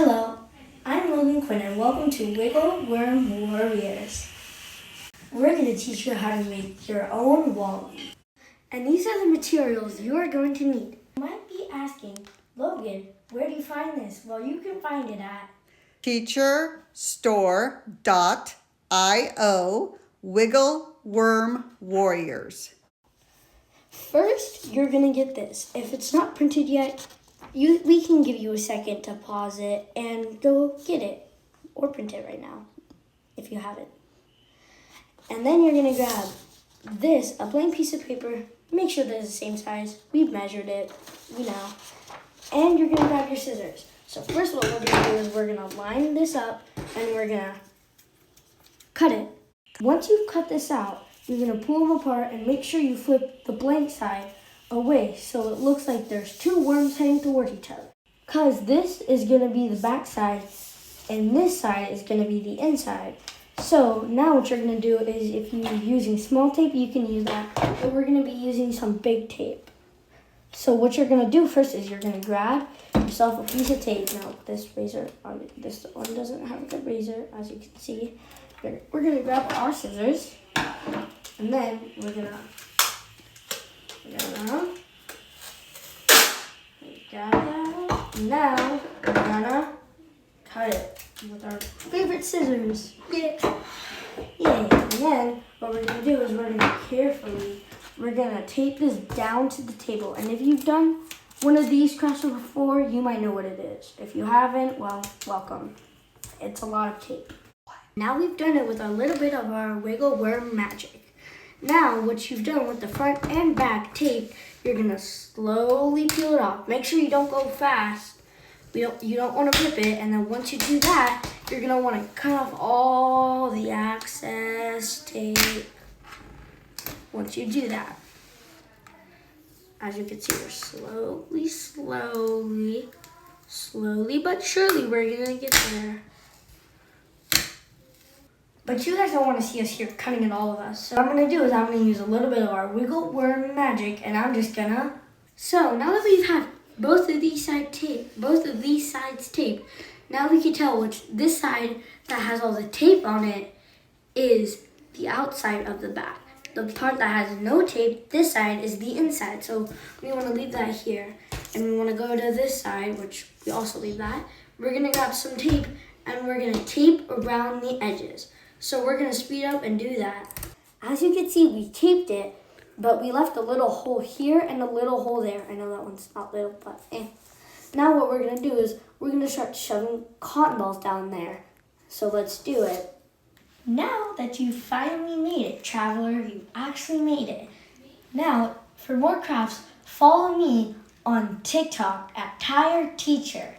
Hello, I'm Logan Quinn and welcome to Wiggle Worm Warriors. We're going to teach you how to make your own Wally. And these are the materials you are going to need. You might be asking, Logan, where do you find this? Well, you can find it at teacherstore.io Wiggle Worm Warriors. First, you're going to get this. If it's not printed yet, we can give you a second to pause it and go get it. Or print it right now, if you have it. And then you're going to grab this, a plain piece of paper. Make sure that it's the same size. We've measured it, you know. And you're going to grab your scissors. So first what we're going to do is we're going to line this up and we're going to cut it. Once you've cut this out, you're going to pull them apart and make sure you flip the blank side away so it looks like there's two worms heading toward each other. Because this is going to be the back side and this side is going to be the inside. So now what you're going to do is if you're using small tape, you can use that. But we're going to be using some big tape. So what you're going to do first is you're going to grab yourself a piece of tape. Now this one doesn't have a good razor, as you can see. We're going to grab our scissors and then we're going to grab that. Now we're going to cut it with our favorite scissors. Yay! And then what we're going to do is we're going to tape this down to the table. And if you've done one of these crafts before, you might know what it is. If you haven't, well, welcome. It's a lot of tape. Now we've done it with a little bit of our wiggle worm magic. Now what you've done with the front and back tape, you're going to slowly peel it off. Make sure you don't go fast. You don't want to rip it, and then once you do that, you're going to want to cut off all the excess tape. Once you do that, as you can see, we're slowly but surely, we're going to get there. But you guys don't want to see us here cutting it all of us. So what I'm going to do is I'm going to use a little bit of our wiggle worm magic, and I'm just going to... So now that we've had both of these sides taped, now we can tell which this side that has all the tape on it is the outside of the back. The part that has no tape, this side, is the inside. So we want to leave that here. And we want to go to this side, which we also leave that. We're going to grab some tape and we're going to tape around the edges. So we're going to speed up and do that. As you can see, we taped it, but we left a little hole here and a little hole there. I know that one's not little, but Now what we're going to do is we're going to start shoving cotton balls down there. So let's do it. Now that you've finally made it, traveler, you actually made it. Now, for more crafts, follow me on TikTok at Tired Teacher.